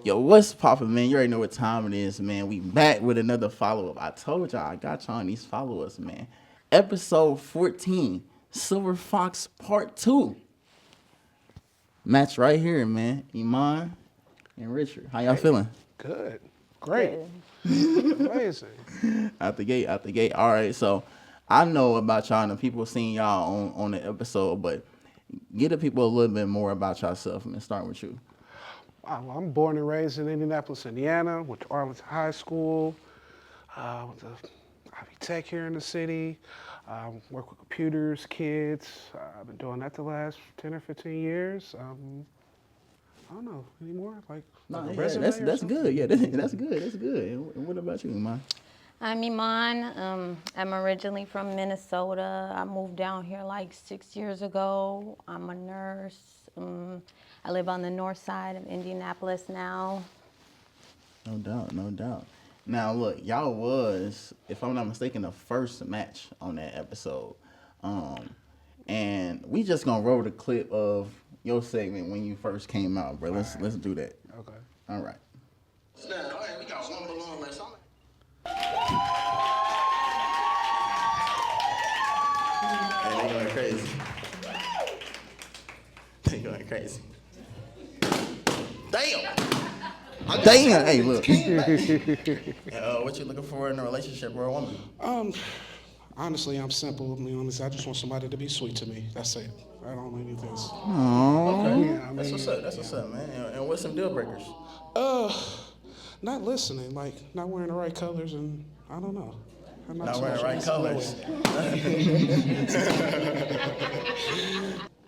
Yo, what's poppin', man? You already know what time it is, man. We back with another follow-up. I told y'all I got y'all on these followers, man. Episode 14, Silver Fox Part 2. Match right here, man. Iman and Richard. How y'all feeling? Good. Great. Amazing. Out the gate, out the gate. All right, so I know about y'all and the people seeing y'all on the episode, but give the people a little bit more about yourself, man. Start with you. I'm born and raised in Indianapolis, Indiana. Went to Arlington High School. Went to Ivy Tech here in the city. Work with computers, kids. I've been doing that the last 10 or 15 years. I don't know anymore. No, a yeah, resume that's or something? good. Yeah, that's good. That's good. And what about you, Iman? I'm Iman. I'm originally from Minnesota. I moved down here like 6 years ago. I'm a nurse. I live on the north side of Indianapolis now. No doubt, no doubt. Now look, y'all was, if I'm not mistaken, the first match on that episode. And we just gonna roll the clip of your segment when you first came out, bro. Let's do that. Okay. All right. All right, we got one balloon left. Hey, they going crazy. They going crazy. Damn. Damn. Hey, look. What you looking for in a relationship or a woman? Honestly, I'm simple. I mean, honestly, I just want somebody to be sweet to me. That's it. I don't need this. Aww. Yeah, I mean, That's what's up. That's what's up, man. And what's some deal breakers? Not listening, like not wearing the right colors, and I don't know. I'm Not wearing the right colors.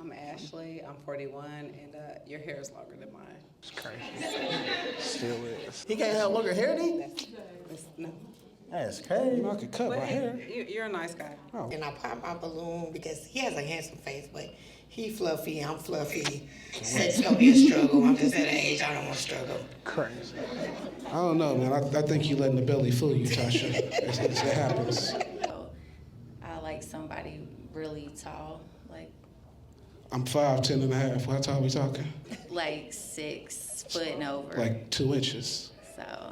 I'm Ashley. I'm 41, and your hair is longer than mine. It's crazy. Still is. He can't have longer hair, D? No. That's crazy. You know, I could cut my hair. You're a nice guy. Oh. And I pop my balloon because he has a handsome face, but he fluffy, I'm fluffy. Sex gonna be a struggle. I'm just at an age I don't want to struggle. Crazy. I don't know, man. I think you letting the belly fool you, Tasha. It happens. So, I like somebody really tall, I'm 5'10" and a half. What tall we talking? like 6 foot and over. Like 2 inches.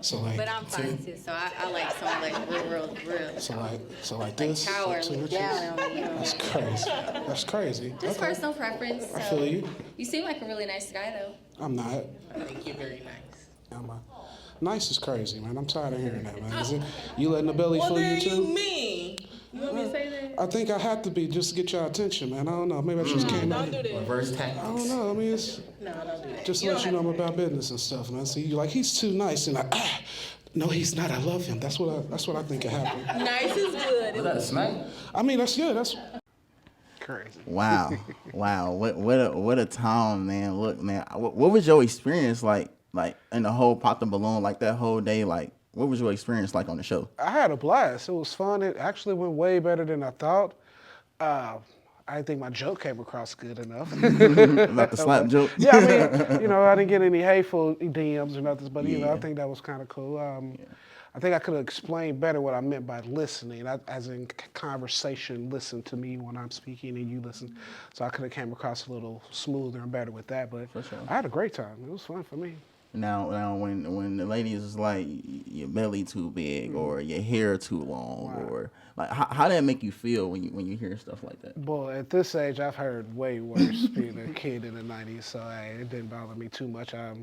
So like. But I'm 5'2", so I like someone like real. So like Like this. tower, like 2 look inches. down on me. That's crazy. That's crazy. Just Okay. personal preference. So. I feel you. You seem like a really nice guy, though. I'm not. I think you're very nice. Nice is crazy, man. I'm tired of hearing that, man. Is it you letting the belly fool you too? mean? You want me to say that? I think I have to be just to get your attention, man. I don't know. Maybe I just came out. Don't do that. Reverse tactics. I don't know. I mean, it's No, don't do that. just let you know I'm about business and stuff, man. See, you like he's too nice, and no, he's not. I love him. That's what I think could happen. Nice is good. Was that a smack? I mean, that's good. That's crazy. Wow. What a time, man. Look, man. What was your experience like in the whole pop the balloon, like that whole day? Like, what was your experience like on the show? I had a blast. It was fun. It actually went way better than I thought. I didn't think my joke came across good enough. About the slap joke? Yeah, I mean, I didn't get any hateful DMs or nothing, but I think that was kind of cool. I think I could have explained better what I meant by listening, as in conversation. Listen to me when I'm speaking and you listen. So I could have came across a little smoother and better with that. But For sure. I had a great time. It was fun for me. Now, when the ladies is like your belly too big or your hair too long or like how that make you feel when you hear stuff like that? Boy, at this age, I've heard way worse being a kid in the '90s. So it didn't bother me too much. I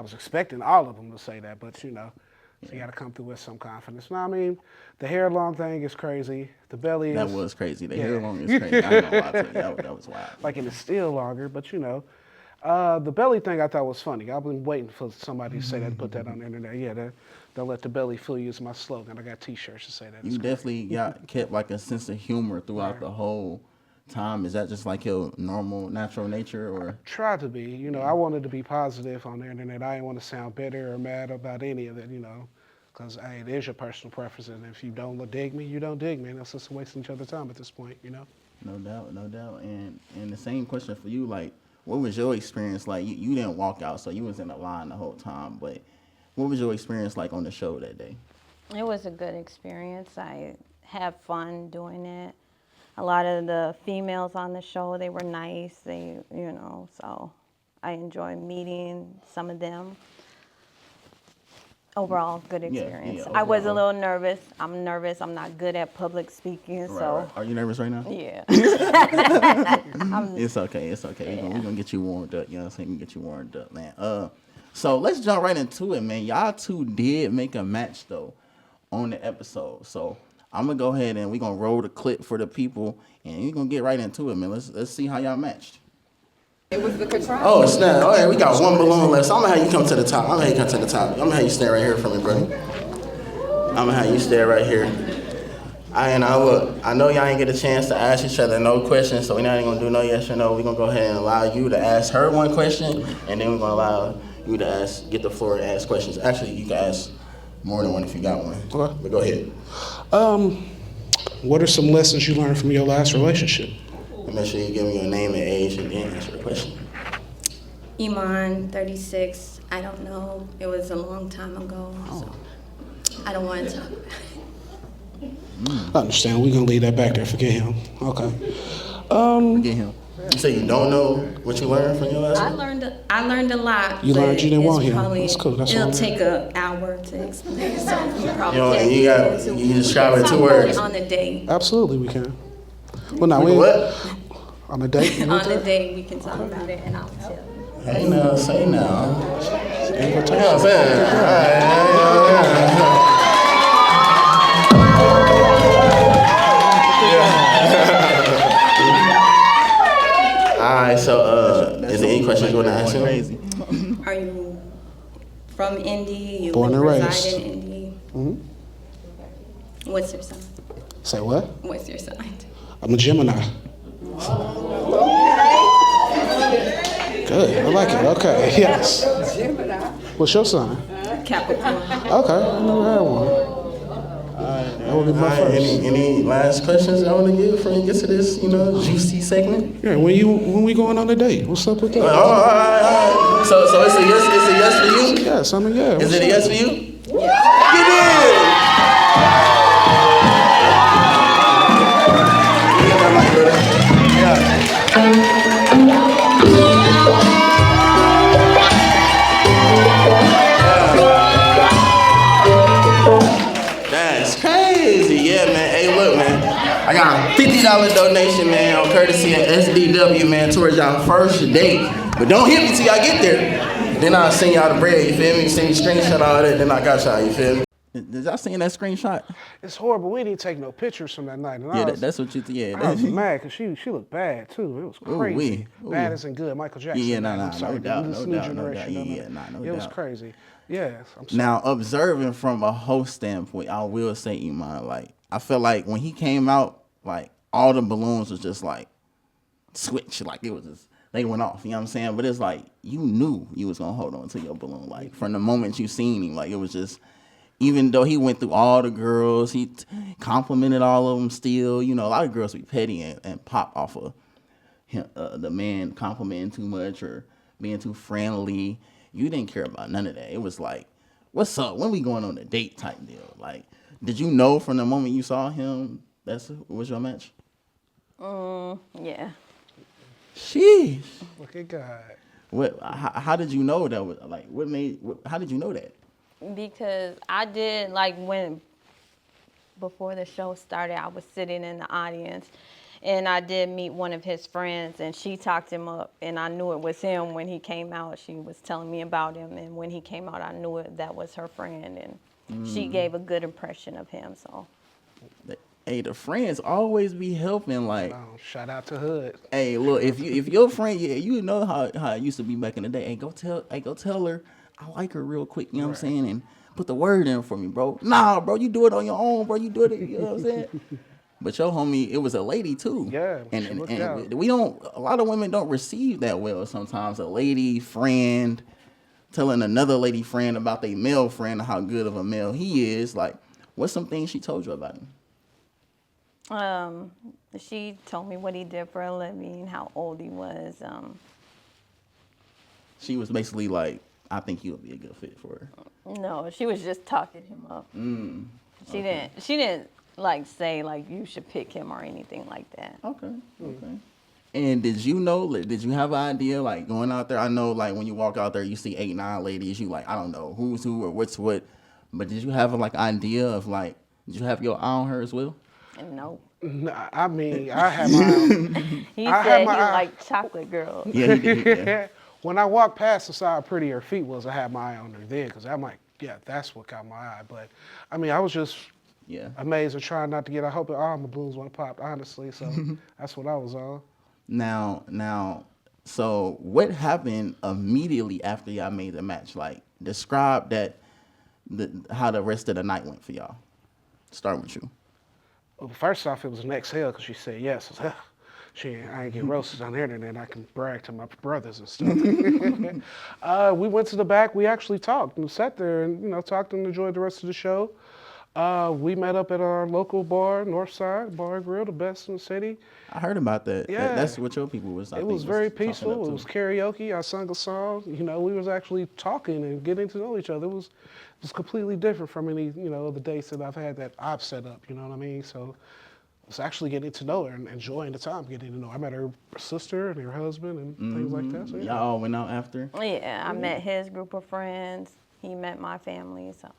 was expecting all of them to say that, but so you got to come through with some confidence. No, I mean, the hair long thing is crazy. The belly That is was crazy. The hair long is crazy. I ain't gonna lie to you. That was wild. like, and it's still longer, but the belly thing I thought was funny. I've been waiting for somebody to say that, put that on the internet. Yeah, don't let the belly fool you is my slogan. I got T-shirts to say that. You definitely kept like a sense of humor throughout the whole time. Is that just like your normal, natural nature, or? Tried to be. I wanted to be positive on the internet. I didn't want to sound bitter or mad about any of it, because it is your personal preference, and if you don't dig me, you don't dig me. And that's just wasting each other's time at this point, No doubt. And the same question for you, like, what was your experience like? You didn't walk out, so you was in the line the whole time, but what was your experience like on the show that day? It was a good experience. I had fun doing it. A lot of the females on the show, they were nice. So I enjoyed meeting some of them. Overall, good Yeah, experience. yeah, I was a overall. little nervous. I'm nervous. I'm not good at public speaking, so Right. Are you nervous right now? yeah. It's okay. It's okay. We're gonna get you warmed up. You know what I'm saying? We can get you warmed up, man. So let's jump right into it, man. Y'all two did make a match though on the episode. So I'm gonna go ahead and we're gonna roll the clip for the people, and we're gonna get right into it, man. Let's see how y'all matched. Oh, snap. All right, we got one balloon left. So I'm gonna have you come to the top. I'm gonna have you come to the top. I'm gonna have you stand right here for me, brother. I'm gonna have you stand right here. Look, I know y'all ain't get a chance to ask each other no questions, so we're not even gonna do no yes or no. We're gonna go ahead and allow you to ask her one question, and then we're gonna allow you to get the floor and ask questions. Actually, you can ask more than one if you got one. Okay. But go ahead. What are some lessons you learned from your last relationship? Make sure you give me your name and age and then answer the question. Iman, 36. I don't know. It was a long time ago, so I don't want to talk about it. I understand. We're going to leave that back there. Forget him. Okay. Get him. You say you don't know what you learned from your last one? I learned a lot. You but learned you didn't it's want him. probably- That's cool. That's it'll all take an hour to explain. So you probably You know, can't you get got- into you describe it in Talk 2 about words. it on the day. Absolutely, we can. Well, now, What? on a date? On the day, we can talk about it, and I'll tell you. Hey now, say now. Invitation. You know what I'm saying? Alright, so is there any questions you want to ask him? Crazy. Are you from Indy? You Born and reside raised. in Indy? Mhm. What's your sign? Say what? What's your sign? I'm a Gemini. Good. I like it. Okay. Yes. What's your sign? Capricorn. Okay. I never had one. That would be my Alright, first. any last questions I want to give before you get to this, juicy segment? Yeah. When we going on a date? What's up with that? Alright. So it's a yes for you? Yes. I mean, yeah. Is it a yes for you? Yeah. Get That's crazy. Yeah, man. Hey, look, man. I got a $50 donation, man, on courtesy of SDW, man, towards y'all first date. But don't hit me till y'all get there. Then I'll send y'all the bread, you feel me? Send me screenshot all that, then I got y'all, you feel me? Did y'all see that screenshot? It's horrible. We didn't take no pictures from that night. And Yeah, I was, that's what you. Yeah, I was that, mad because she looked bad too. It was crazy. Ooh-wee. Bad Ooh. isn't good. Michael Jackson. Yeah, bad. no I'm sorry. doubt, This no new doubt, no generation doubt. don't Yeah, know. no It was doubt. crazy. Yes. I'm sorry. Now, observing from a host standpoint, I will say, Iman, like, I feel like when he came out, like, all the balloons was just like switch, like it was just, they went off, you know what I'm saying? But it's like, you knew you was gonna hold on to your balloon, like, from the moment you seen him, like, it was just, even though he went through all the girls, he complimented all of them still, a lot of girls be petty and pop off of him, the man complimenting too much or being too friendly. You didn't care about none of that. It was like, what's up? When we going on a date type deal? Like, did you know from the moment you saw him that's was your match? Yeah. Sheesh. Look at God. What? How did you know that was like? How did you know that? Because I did, before the show started, I was sitting in the audience and I did meet one of his friends and she talked him up and I knew it was him when he came out. She was telling me about him and when he came out, I knew that was her friend and she gave a good impression of him, so. Hey, the friends always be helping. Like, Shout out to Hood. hey, look, if your friend, you know how it used to be back in the day. Hey, go tell her I like her real quick. You know what I'm saying? And put the word in for me, bro. Nah, bro, you do it on your own, bro. You do it. You know what I'm saying? But your homie, it was a lady too. Yeah, she and looked out. we don't. A lot of women don't receive that well. Sometimes a lady friend telling another lady friend about their male friend and how good of a male he is. Like, what's some things she told you about him? She told me what he did for a living, how old he was. She was basically like, I think he would be a good fit for her. No, she was just talking him up. She didn't say you should pick him or anything like that. Okay. And did you have an idea, like, going out there? I know, like, when you walk out there, you see 8, 9 ladies, you like, I don't know who's who or what's what. But did you have like idea of like, did you have your eye on her as well? No. Nah, I mean, I had my He I had said he my eye. liked chocolate girls. Yeah, he did. Yeah. When I walked past and saw how pretty her feet was, I had my eye on her then, because I'm like, yeah, that's what caught my eye. But I mean, I was just Yeah. amazed and trying not to get. I hope all my balloons would have popped, honestly. So that's what I was on. Now, so what happened immediately after y'all made the match? Like, describe how the rest of the night went for y'all. Start with you. Well, first off, it was an exhale because she said yes. I was, I ain't get roasted on the internet. I can brag to my brothers and stuff. We went to the back. We actually talked and sat there and talked and enjoyed the rest of the show. We met up at our local bar, Northside Bar and Grill, the best in the city. I heard about that. Yeah. That's what your people was. It was very peaceful. It was karaoke. I sung a song. We was actually talking and getting to know each other. It was completely different from any the dates that I've had that I've set up. You know what I mean? So I was actually getting to know her and enjoying the time getting to know her. I met her sister and her husband and things like that. So, yeah. Y'all all went out after? Yeah, I met his group of friends. He met my family, so.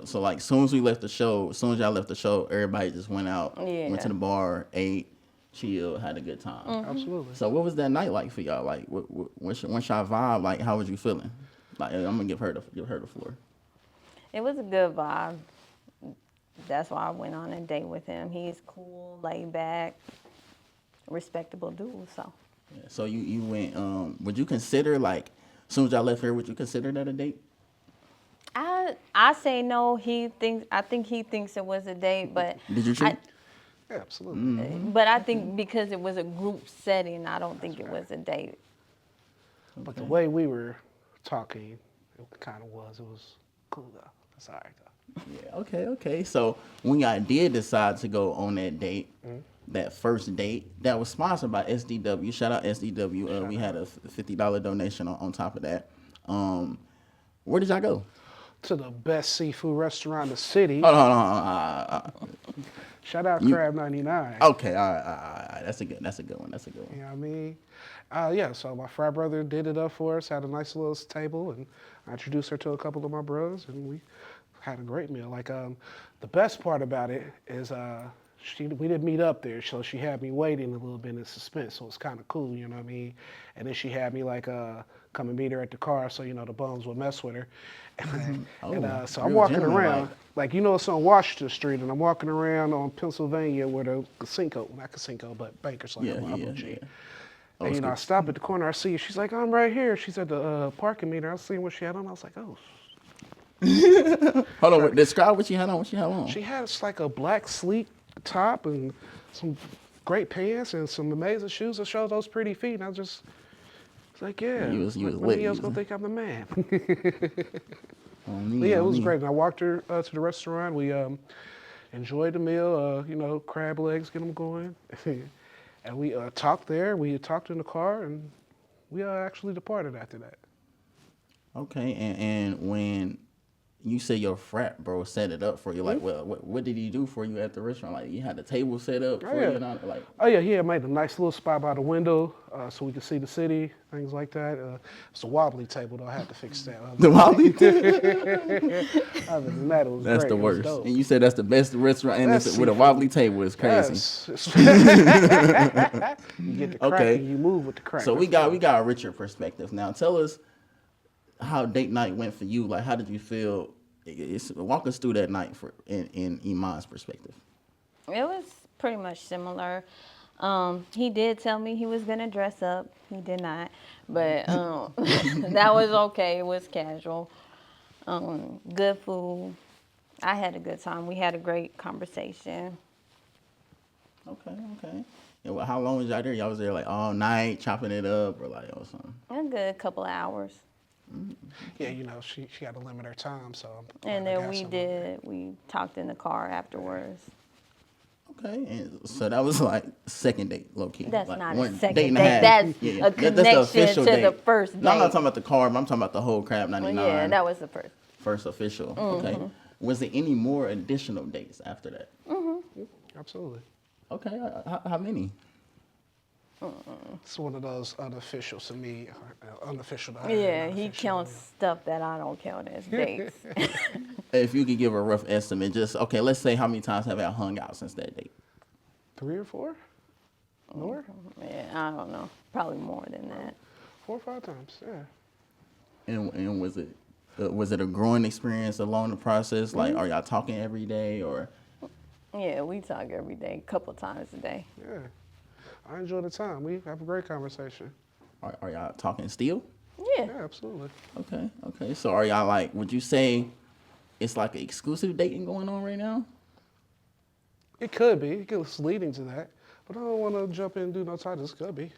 So like, as soon as y'all left the show, everybody just went out, went to the bar, ate, chilled, had a good time. Absolutely. So what was that night like for y'all? Like, once y'all vibe, like, how was you feeling? Like, I'm gonna give her the floor. It was a good vibe. That's why I went on a date with him. He's cool, laid back, respectable dude, so. Yeah, so you went, would you consider, like, as soon as y'all left here, would you consider that a date? I say no. I think he thinks it was a date, but. Did you cheat? Yeah, absolutely. But I think because it was a group setting, I don't think it was a date. But the way we were talking, it kind of was. It was cool though. That's all right though. Yeah, okay. So when y'all did decide to go on that date, that first date, that was sponsored by SDW. Shout out SDW. We had a $50 donation on top of that. Where did y'all go? To the best seafood restaurant in the city. Hold on. Shout out Crab 99. Okay, all right. That's a good one. You know what I mean? Yeah, so my frat brother did it up for us, had a nice little table, and I introduced her to a couple of my brothers, and we had a great meal. Like, the best part about it is we didn't meet up there, so she had me waiting a little bit in suspense, so it's kind of cool, you know what I mean? And then she had me, like, come and meet her at the car so, the bums would mess with her. So I'm walking around, like, it's on Washington Street, and I'm walking around on Pennsylvania where the not Casino, but Bankers like G. And, I stop at the corner, I see her, she's like, I'm right here. She's at the parking meter. I was seeing what she had on. I was like, oh. Hold on, describe what she had on. She had like a black sleek top and some great pants and some amazing shoes that show those pretty feet. And I was like, yeah. You was lit. Nobody else gonna think I'm the man. It was great. And I walked her to the restaurant. We enjoyed the meal. Crab legs, get them going. And we talked there. We talked in the car, and we actually departed after that. Okay, and when you say your frat bro set it up for you, like, well, what did he do for you at the restaurant? Like, you had the table set up for you, and all, like. Oh yeah, he had made a nice little spot by the window, so we could see the city, things like that. It's a wobbly table though. I had to fix that. The wobbly table. Other than that, it was That's great. the worst. Dope. And you said that's the best restaurant, and it's with a wobbly table. It's crazy. Yes. You get the crack Okay. and you move with the crack. So we got a richer perspective now. Tell us how date night went for you. Like, how did you feel? Walk us through that night in Iman's perspective. It was pretty much similar. He did tell me he was gonna dress up. He did not, but that was okay. It was casual. Good food. I had a good time. We had a great conversation. Okay. And how long was y'all there? Y'all was there like all night, chopping it up, or like or something? A good couple of hours. Yeah, she got to limit her time, so. And then we talked in the car afterwards. Okay, and so that was like second date, low key. That's like not one a second date and a date. half. That's Yeah. a connection official to date. the first date. No, I'm not talking about the car, but I'm talking about the whole Crab 99. Yeah, that was the first. First official. Okay. Was there any more additional dates after that? Absolutely. Okay. How many? It's one of those unofficial to me, unofficial to her. Yeah, he unofficial. counts stuff that I don't count as dates. If you could give a rough estimate, just okay, let's say how many times have y'all hung out since that date? 3 or 4? More? Yeah, I don't know. Probably more than that. 4 or 5 times, yeah. And was it a growing experience along the process? Like, are y'all talking every day or? Yeah, we talk every day, a couple times a day. Yeah. I enjoy the time. We have a great conversation. Are y'all talking still? Yeah. Yeah, absolutely. Okay. So are y'all like, would you say it's like an exclusive dating going on right now? It could be. It's leading to that. But I don't want to jump in and do no titles. Could be.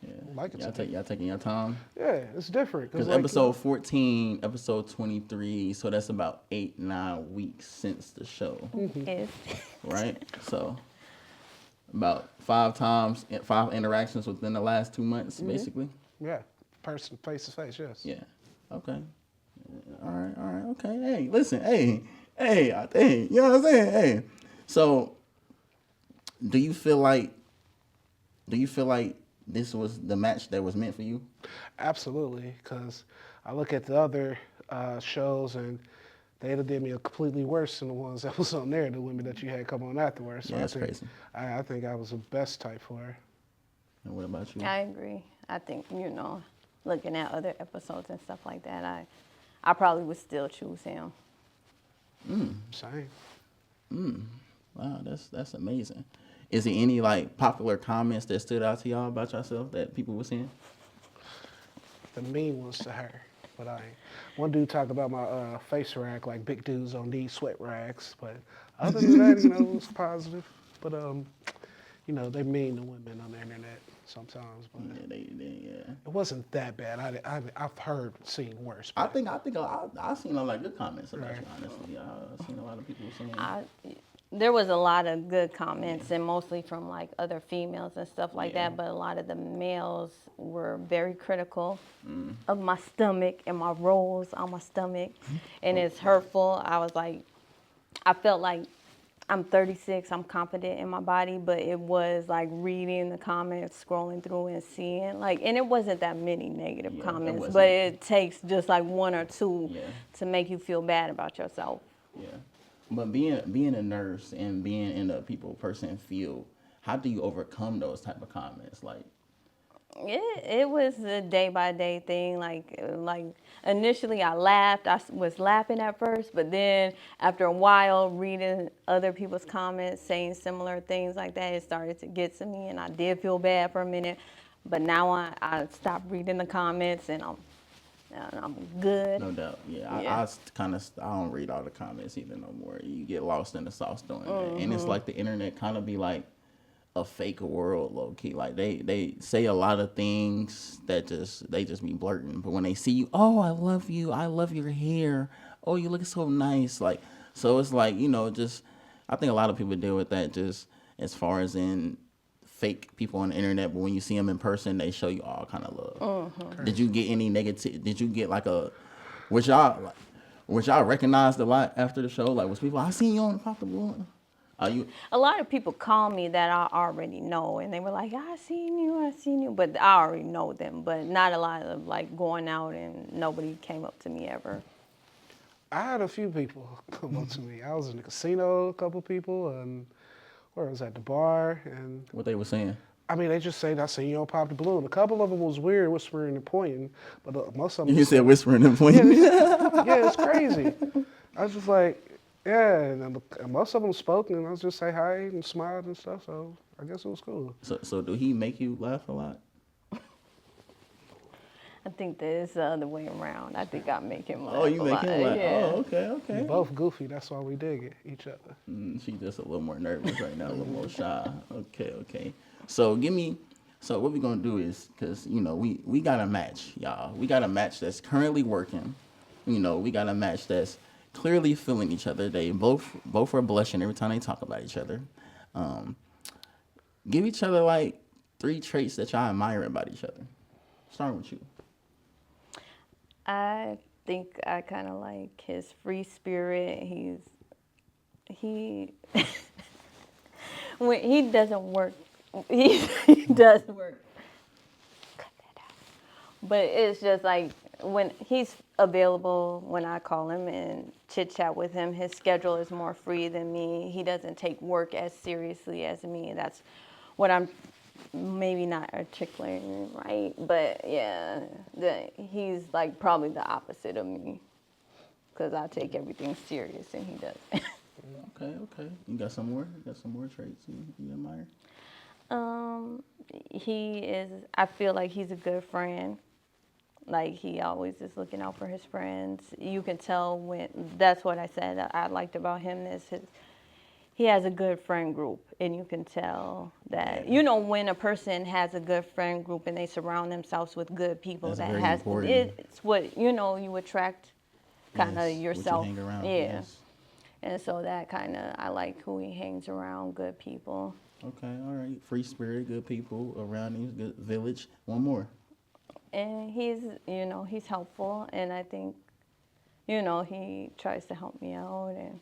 Yeah. Like it y'all, to be. y'all taking your time? Yeah, it's different. Because like, episode 14, episode 23, so that's about 8-9 weeks since the show, Yes. right? So about 5 interactions within the last 2 months, basically. Yeah, person, face to face, yes. Yeah. Okay. All right. Okay. Hey, listen. Hey. You know what I'm saying? Hey. So, do you feel like this was the match that was meant for you? Absolutely, because I look at the other shows and they'd have did me a completely worse than the ones that was on there, the women that you had come on afterwards. So Yeah, that's crazy. I think I was the best type for her. And what about you? I agree. I think, looking at other episodes and stuff like that, I probably would still choose him. Same. Wow, that's amazing. Is there any like popular comments that stood out to y'all about yourself that people were saying? The mean ones to her, but I ain't. One dude talked about my face rag, like big dudes don't need sweat rags. But other than that, it was positive. But they mean to women on the internet sometimes. But Yeah. it wasn't that bad. I've seen worse. I But think I've seen a lot of good comments about you. Honestly, I've seen a lot of people saying. There was a lot of good comments, and mostly from like other females and stuff like that. But a lot of the males were very critical of my stomach and my rolls on my stomach, and it's hurtful. I felt like I'm 36. I'm confident in my body, but it was like reading the comments, scrolling through, and seeing and it wasn't that many negative comments, wasn't. but it takes just like one or two to make you feel bad about yourself. Yeah. But being a nurse and being in the people person field, how do you overcome those type of comments? Like, it was a day by day thing. Like initially I laughed. I was laughing at first, but then after a while reading other people's comments saying similar things like that, it started to get to me, and I did feel bad for a minute. But now I stopped reading the comments, and I'm good. no doubt. Yeah. I don't read all the comments either no more. You get lost in the sauce doing that, and it's like the internet kind of be like a fake world, low key. Like they say a lot of things that they just be blurting, but when they see you, oh, I love you, I love your hair, oh, you look so nice, like, so it's like, just I think a lot of people deal with that just as far as in fake people on the internet, but when you see them in person, they show you all kind of love. Did you get any negative? Did you get like was y'all recognized a lot after the show? Like, was people, I seen you on Pop the Balloon? A lot of people call me that I already know, and they were like, I seen you, but I already know them, but not a lot of like going out and nobody came up to me ever. I had a few people come up to me. I was in the casino, a couple people, and where I was at the bar, and What they were saying? I mean, they just say, I seen you on Pop the Balloon. A couple of them was weird, whispering and pointing, but most of them... You said whispering and pointing? Yeah, it's crazy. I was just like, yeah, and most of them spoke, and I was just say hi and smiled and stuff, so I guess it was cool. So do he make you laugh a lot? I think that it's the other way around. I think I make him laugh. Oh, you a make lot. him laugh. Yeah. Oh, okay. We're both goofy, that's why we dig each other. She's just a little more nervous right now, a little more shy. Okay. So what we're gonna do is, cause we got a match, y'all. We got a match that's currently working. We got a match that's clearly feeling each other. They both are blushing every time they talk about each other. Give each other like 3 traits that y'all admire about each other. Starting with you. I think I kind of like his free spirit. When he doesn't work he does work. Cut that out. But it's just like when he's available, when I call him and chit chat with him, his schedule is more free than me. He doesn't take work as seriously as me. That's what I'm maybe not articulating right, but yeah, he's like probably the opposite of me because I take everything serious and he doesn't. Okay. You got some more? You got some more traits you admire? He is, I feel like he's a good friend. Like he always is looking out for his friends. You can tell when, that's what I said I liked about him is he has a good friend group, and you can tell that, you know, when a person has a good friend group and they surround themselves with good people, That's that very has, important. it's what, you know, you attract kind of Yes, what you yourself. hang around, Yeah. yes. And so that kind of, I like who he hangs around, good people. Okay, all right. Free spirit, good people around him, good village. One more. And he's, you know, he's helpful, and I think, you know, he tries to help me out, and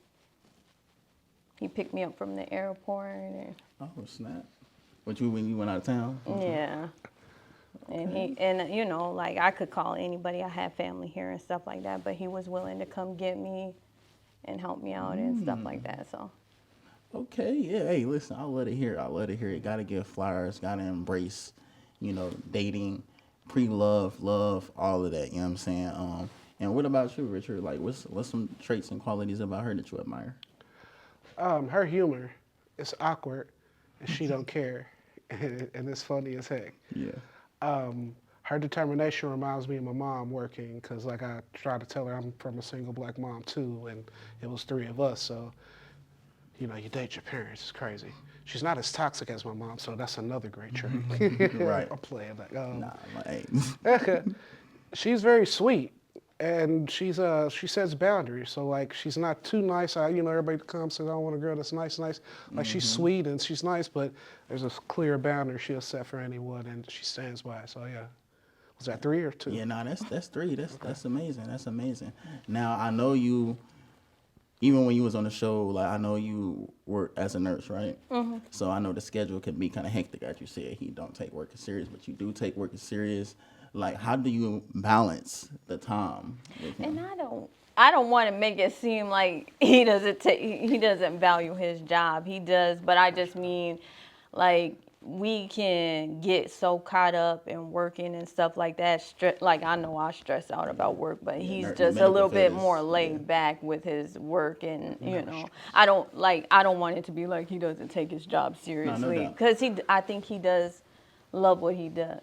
he picked me up from the airport, and Oh, snap. What you when you went out of town? yeah. And he, and you know, like I could call anybody. I have family here and stuff like that, but he was willing to come get me and help me out and stuff like that. So Okay, yeah. Hey, listen, I love to hear it. I love to hear it. Gotta give flowers, gotta embrace, you know, dating, pre-love, love, all of that, you know what I'm saying? And what about you, Richard? Like what's some traits and qualities about her that you admire? Her humor is awkward, and she don't care, and it's funny as heck. Yeah. Her determination reminds me of my mom working, because like I try to tell her I'm from a single black mom too, and it was 3 of us, so, you know, you date your parents, it's crazy. She's not as toxic as my mom, so that's another great trait. Right. I'm playing like, Nah, hey. she's very sweet, and she sets boundaries. So like, she's not too nice. You know, everybody comes and says, I want a girl that's nice. Like she's sweet and she's nice, but there's a clear boundary she'll set for anyone, and she stands by it. So yeah, was that 3 or 2? Yeah, no, that's 3. That's amazing. That's amazing. Now I know you. Even when you was on the show, like I know you work as a nurse, right? Mm-hmm. So I know the schedule can be kind of hectic. As you said, he don't take work as serious, but you do take work as serious. Like, how do you balance the time with him? and I don't want to make it seem like he doesn't value his job. He does, but I just mean like we can get so caught up in working and stuff like that. Like I know I stress out about work, but he's just a little bit more laid back with his work, and you know, I don't want it to be like he doesn't take his job seriously, because I think he does love what he does.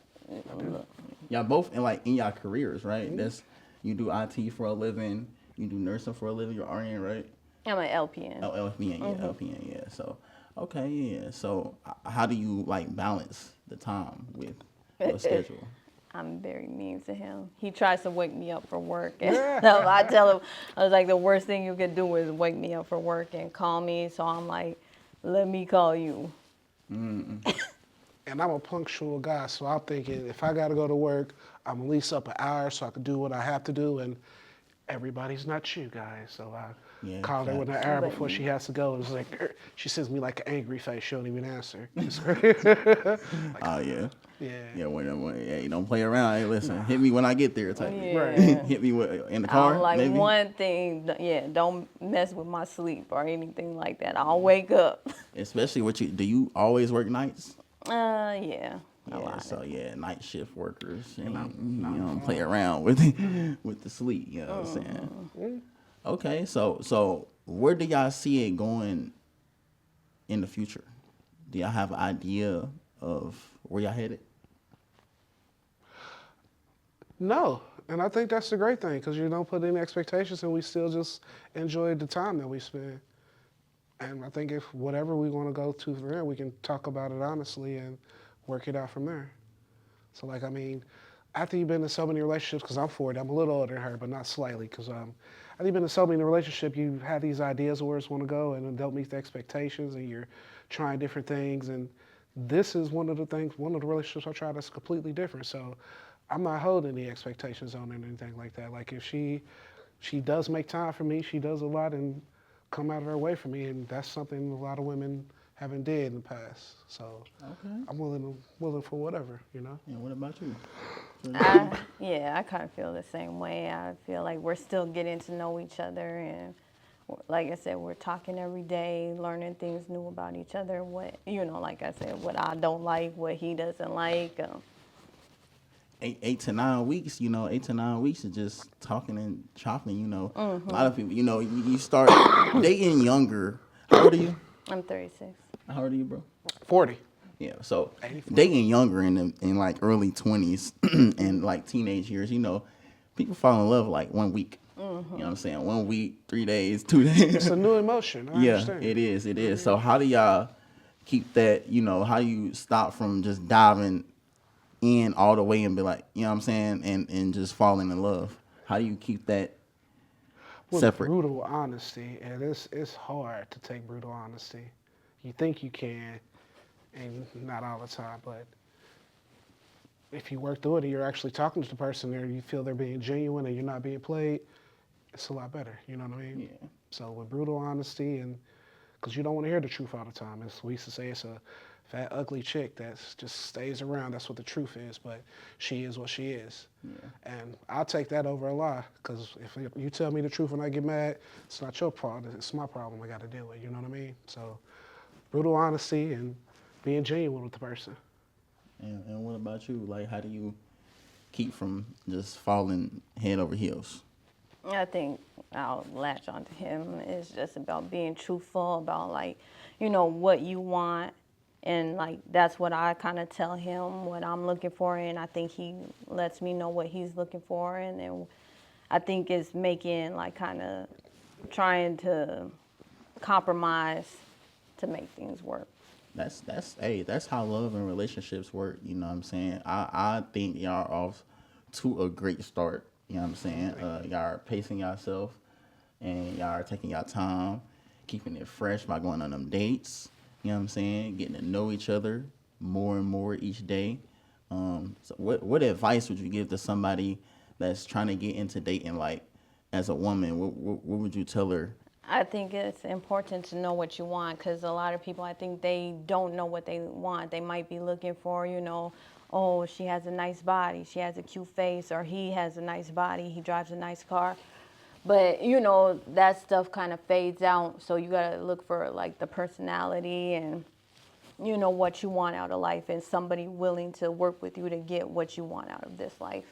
Y'all both in your careers, right? Mm-hmm. That's you do IT for a living, you do nursing for a living. You're RN, right? I'm an LPN. Oh, LPN, yeah, mm-hmm. LPN, yeah. So, okay, yeah. So, how do you like balance the time with your schedule? I'm very mean to him. He tries to wake me up for work, and so I tell him, I was like, the worst thing you can do is wake me up for work and call me. So I'm like, let me call you. Mm-mm. And I'm a punctual guy, so I'm thinking if I got to go to work, I'm at least up an hour so I can do what I have to do. And everybody's not you guys, so I called her with an hour before she has to go. It was like she sends me like an angry face. She don't even answer. Like, oh yeah. Yeah. You don't play around. Hey, listen, hit me when I get there. Type. Yeah. Right. Hit me in the car. I'm like, maybe? one thing, don't mess with my sleep or anything like that. I'll wake up. Especially do you always work nights? Yeah. Yeah, so night shift workers, you don't play around with the sleep, you know what I'm saying? Okay, so where do y'all see it going in the future? Do y'all have an idea of where y'all headed? No, and I think that's the great thing, because you don't put any expectations and we still just enjoy the time that we spend. And I think if whatever we want to go to from there, we can talk about it honestly and work it out from there. So like, I mean, after you've been in so many relationships, because I'm 40, I'm a little older than her, but not slightly, because after you've been in so many relationships, you have these ideas of where it's want to go and don't meet the expectations, and you're trying different things. And this is one of the relationships I try that's completely different. So I'm not holding any expectations on anything like that. Like if she does make time for me, she does a lot and come out of her way for me, and that's something a lot of women haven't did in the past. So I'm willing for whatever, you know. And what about you? I kind of feel the same way. I feel like we're still getting to know each other, and like I said, we're talking every day, learning things new about each other. What, like I said, what I don't like, what he doesn't like. 8 to 9 weeks, 8 to 9 weeks of just talking and chopping, A lot of people, you start dating younger. How old are you? I'm 36. How old are you, bro? 40. Yeah, so dating younger in like early 20s and like teenage years, people fall in love like 1 week. You know what I'm saying? 1 week, 3 days, 2 days. It's a new emotion. I understand. It is. So how do y'all keep that, how do you stop from just diving in all the way and be like, you know what I'm saying, and just falling in love? How do you keep that separate? Brutal honesty, and it's hard to take brutal honesty. You think you can, and not all the time, but if you work through it and you're actually talking to the person there, you feel they're being genuine and you're not being played, it's a lot better, you know what I mean? Yeah. So with brutal honesty, and because you don't want to hear the truth all the time. We used to say it's a fat, ugly chick that just stays around. That's what the truth is, but she is what she is. Yeah. And I'll take that over a lie, because if you tell me the truth when I get mad, it's not your problem. It's my problem I got to deal with, you know what I mean? So brutal honesty and being genuine with the person. And what about you? Like, how do you keep from just falling head over heels? I think I'll latch onto him. It's just about being truthful, about what you want. And that's what I kind of tell him, what I'm looking for. And I think he lets me know what he's looking for. And then I think it's making kind of trying to compromise to make things work. That's how love and relationships work. You know what I'm saying? I think y'all are off to a great start. You know what I'm saying? Y'all are pacing yourself, and y'all are taking your time, keeping it fresh by going on them dates. You know what I'm saying? Getting to know each other more and more each day. So what advice would you give to somebody that's trying to get into dating, like, as a woman? What would you tell her? I think it's important to know what you want, because a lot of people, I think they don't know what they want. They might be looking for, oh, she has a nice body, she has a cute face, or he has a nice body, he drives a nice car. But, that stuff kind of fades out. So you got to look for, the personality and, what you want out of life, and somebody willing to work with you to get what you want out of this life.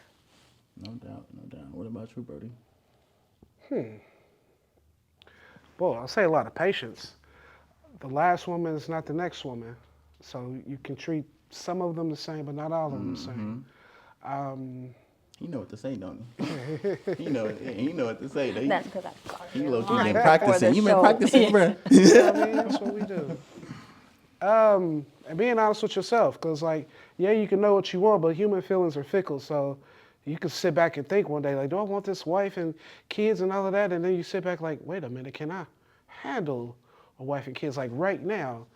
No doubt. What about you, Brody? Well, I'll say a lot of patience. The last woman is not the next woman. So you can treat some of them the same, but not all of them the same. You know what to say, don't you? You know what to say. That's because I started. You low-key been practicing. You been practicing, bro. You know what I mean? That's what we do. And being honest with yourself, because you can know what you want, but human feelings are fickle. So you can sit back and think one day, do I want this wife and kids and all of that? And then you sit back wait a minute, can I handle a wife and kids right now?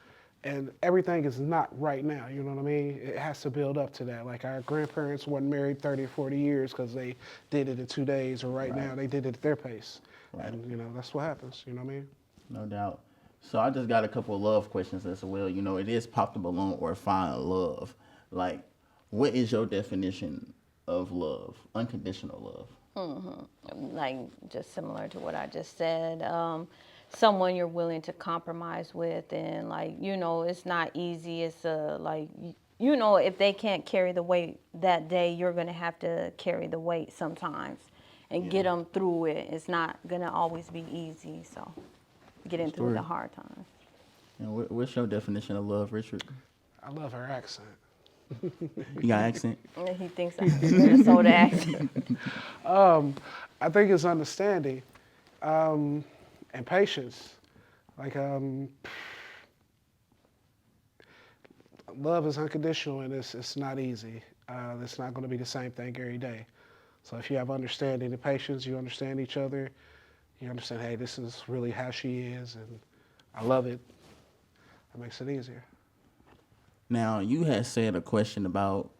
And everything is not right now, you know what I mean? It has to build up to that. Our grandparents weren't married 30 or 40 years because they did it in 2 days, or right now they did it at their pace. Right. And, that's what happens, you know what I mean? No doubt. So I just got a couple of love questions as well. It is pop the balloon or find love. What is your definition of love, unconditional love? Just similar to what I just said. Someone you're willing to compromise with, and it's not easy. It's if they can't carry the weight that day, you're gonna have to carry the weight sometimes and get them through it. It's not gonna always be easy, so getting through the hard times. And what's your definition of love, Richard? I love her accent. You got accent? He thinks I have a Minnesota accent. I think it's understanding. And patience. Love is unconditional, and it's not easy. It's not going to be the same thing every day. So if you have understanding and patience, you understand each other, you understand, hey, this is really how she is, and I love it. That makes it easier. Now, you had said a question about,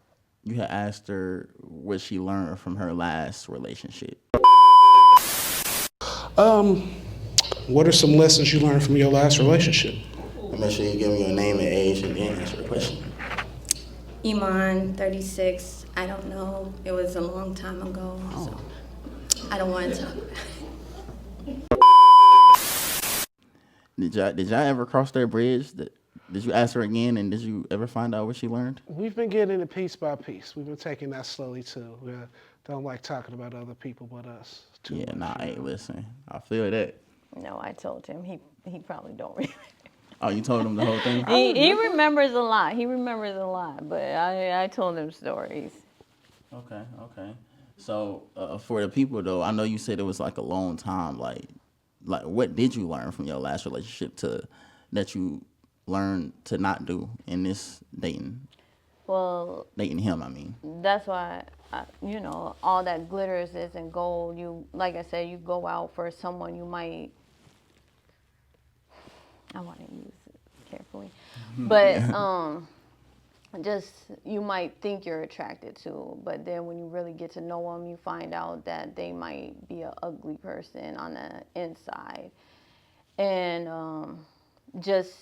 you had asked her what she learned from her last relationship. What are some lessons you learned from your last relationship? And make sure you give me your name and age and then answer the question. Iman, 36. I don't know. It was a long time ago, so I don't want to talk about it. Did y'all ever cross that bridge? Did you ask her again, and did you ever find out what she learned? We've been getting it piece by piece. We've been taking that slowly too. We don't like talking about other people but us too much. Nah, hey, listen, I feel that. No, I told him. He probably don't remember. Oh, you told him the whole thing? He remembers a lot. But I told him stories. Okay. So for the people though, I know you said it was like a long time. Like what did you learn from your last relationship that you learned to not do in this dating? Well, dating him, I mean. That's why, all that glitters isn't gold. You, like I said, you go out for someone you might. I want to use it carefully, but just you might think you're attracted to, but then when you really get to know them, you find out that they might be an ugly person on the inside, and just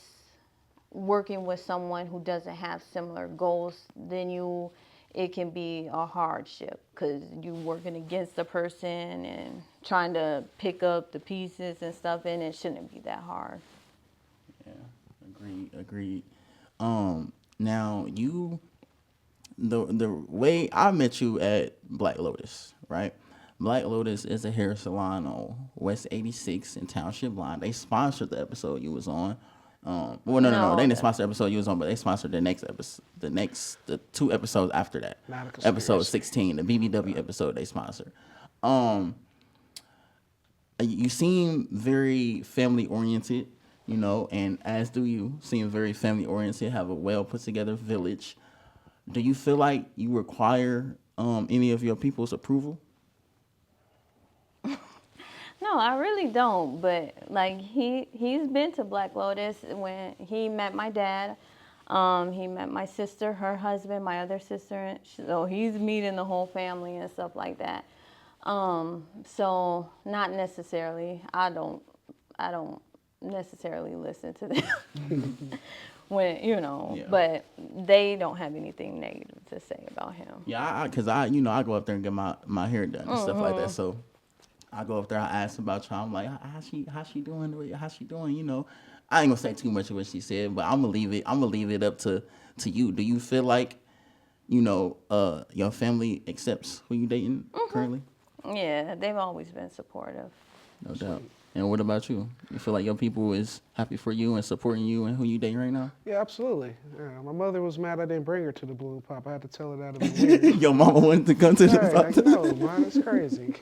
working with someone who doesn't have similar goals than you, it can be a hardship because you're working against the person and trying to pick up the pieces and stuff, and it shouldn't be that hard. Agreed. Now the way I met you at Black Lotus, right? Black Lotus is a hair salon on West 86 in Township Line. They sponsored the episode you was on. No. They didn't sponsor the episode you was on, but they sponsored the next episode, the 2 episodes after that. Episode 16, the BBW episode they sponsored. You seem very family oriented. And as do you, seem very family oriented, have a well put together village. Do you feel like you require any of your people's approval? No, I really don't. But like he's been to Black Lotus when he met my dad. He met my sister, her husband, my other sister. So he's meeting the whole family and stuff like that. So not necessarily. I don't necessarily listen to them when but they don't have anything negative to say about him. Yeah, because I go up there and get my hair done and stuff like that. So I go up there, I ask about y'all. I'm like, how's she doing? How's she doing? I ain't gonna say too much of what she said, but I'm gonna leave it up to you. Do you feel like your family accepts who you dating currently? Yeah, they've always been supportive. No doubt. And what about you? You feel like your people is happy for you and supporting you and who you dating right now? Yeah, absolutely. Yeah, my mother was mad I didn't bring her to the Balloon Pop. I had to tell her that it was weird. Your mama wanted to come to the pop. No, man, it's crazy.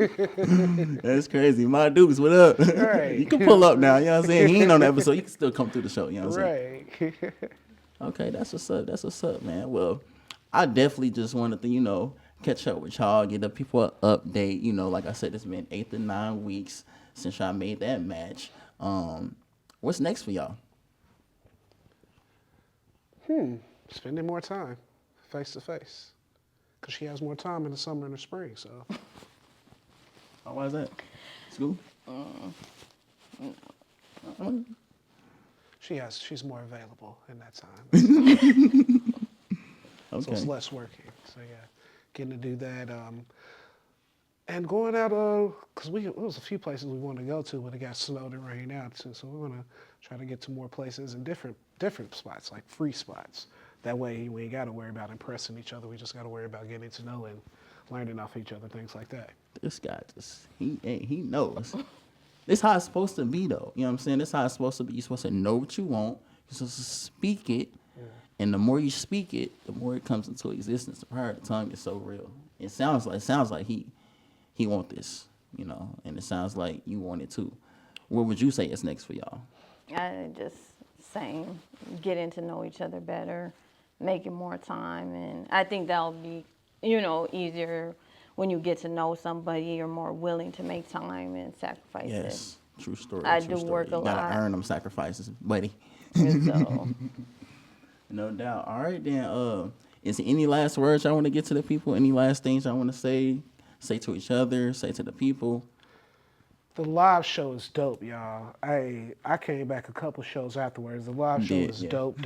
That's crazy. My Dukes, what up? Right. You can pull up now, you know what I'm saying? He ain't on the episode. You can still come through the show, you know what I'm saying? Right. Okay, that's what's up, man. Well, I definitely just wanted to, catch up with y'all, get the people an update. Like I said, it's been 8 to 9 weeks since y'all made that match. What's next for y'all? Spending more time face to face. Because she has more time in the summer and the spring, so. Oh, why is that? School? No. She's more available in that time. Okay. So it's less working. So yeah, getting to do that. And going out, because there was a few places we wanted to go to, but it got snowed and rained out too. So we want to try to get to more places and different spots, like free spots. That way we ain't got to worry about impressing each other. We just got to worry about getting to know and learning off each other, things like that. This guy he knows. This how it's supposed to be, though. You know what I'm saying? This how it's supposed to be. You're supposed to know what you want. You're supposed to speak it. Yeah. And the more you speak it, the more it comes into existence. The power of the tongue is so real. It sounds like he want this, and it sounds like you want it too. What would you say is next for y'all? I just saying, getting to know each other better, making more time, and I think that'll be, easier when you get to know somebody. You're more willing to make time and sacrifice it. Yes, true story. I do work a lot. You gotta earn them sacrifices, buddy. So. No doubt. All right, then. Is there any last words I want to get to the people? Any last things I want to say to each other, say to the people? The live show is dope, y'all. I came back a couple shows afterwards. The live show is dope.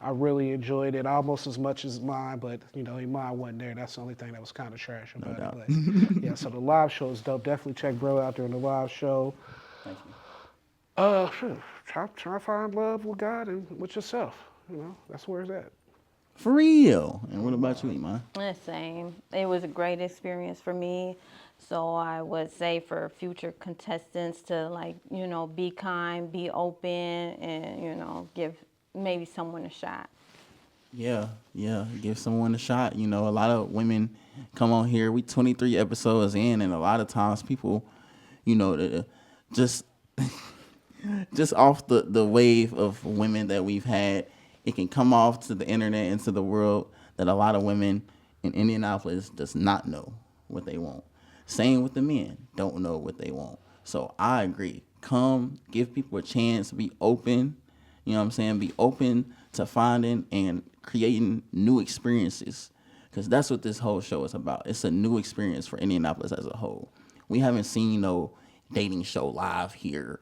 I really enjoyed it almost as much as mine, but mine wasn't there. That's the only thing that was kind of trash about it. But yeah, so the live show is dope. Definitely check bro out during the live show. Thank you. Try to find love with God and with yourself. That's where it's at. For real. And what about you, Iman? The same. It was a great experience for me. So I would say for future contestants to be kind, be open, and, give maybe someone a shot. Yeah, give someone a shot. A lot of women come on here. We 23 episodes in, and a lot of times people, just just off the wave of women that we've had, it can come off to the internet and to the world that a lot of women in Indianapolis does not know what they want. Same with the men, don't know what they want. So I agree. Come, give people a chance, be open. You know what I'm saying? Be open to finding and creating new experiences, because that's what this whole show is about. It's a new experience for Indianapolis as a whole. We haven't seen no dating show live here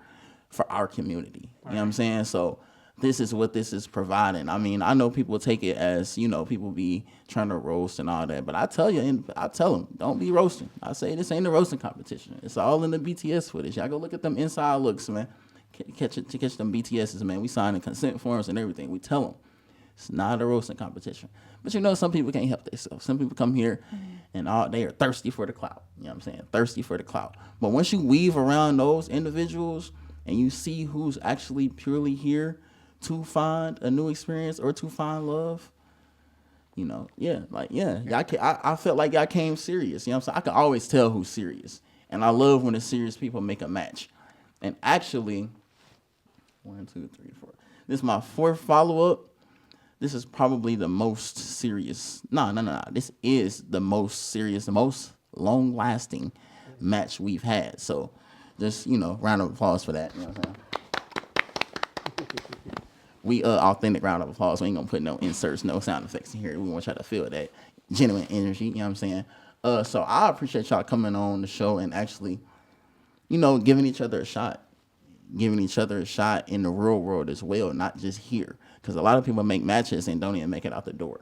for our community. You know what I'm saying? So this is what this is providing. I mean, I know people take it as, people be trying to roast and all that, but I tell them, don't be roasting. I say this ain't a roasting competition. It's all in the BTS footage. Y'all go look at them inside looks, man. Catch them BTSs, man. We signing consent forms and everything. We tell them it's not a roasting competition. But some people can't help themselves. Some people come here and they are thirsty for the clout. You know what I'm saying? Thirsty for the clout. But once you weave around those individuals and you see who's actually purely here to find a new experience or to find love, I felt like y'all came serious. You know what I'm saying? I can always tell who's serious. And I love when the serious people make a match. And actually, 1, 2, 3, 4. This is my 4th follow-up. This is probably the most serious. No. This is the most serious, the most long-lasting match we've had. So just, round of applause for that. You know what I'm saying? We authentic round of applause. We ain't gonna put no inserts, no sound effects in here. We want y'all to feel that genuine energy. You know what I'm saying? So I appreciate y'all coming on the show and actually, giving each other a shot. Giving each other a shot in the real world as well, not just here. Because a lot of people make matches and don't even make it out the door.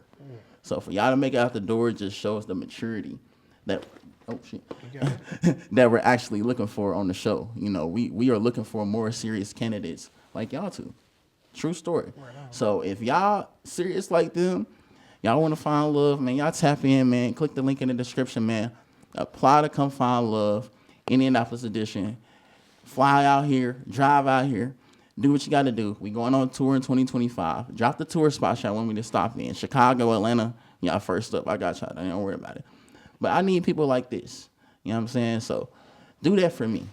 So for y'all to make it out the door just shows the maturity that that we're actually looking for on the show. We are looking for more serious candidates like y'all two. True story. So if y'all serious like them, y'all want to find love, man, y'all tap in, man. Click the link in the description, man. Apply to come find love. Indianapolis edition. Fly out here, drive out here, do what you got to do. We going on tour in 2025. Drop the tour spots y'all want me to stop in. Chicago, Atlanta, y'all first up. I got y'all. Don't worry about it. But I need people like this. You know what I'm saying? So do that for me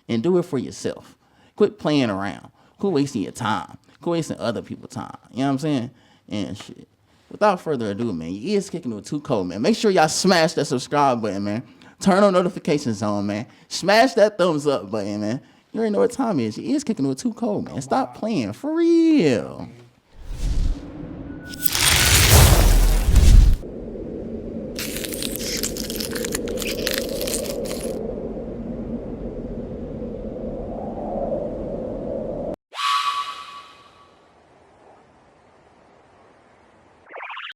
and do it for yourself. Quit playing around. Quit wasting your time. Quit wasting other people's time. You know what I'm saying? And shit. Without further ado, man, your ears kicking with too cold, man. Make sure y'all smash that subscribe button, man. Turn on notifications on, man. Smash that thumbs up button, man. You already know what time it is. Your ears kicking with too cold, man. Stop playing. For real.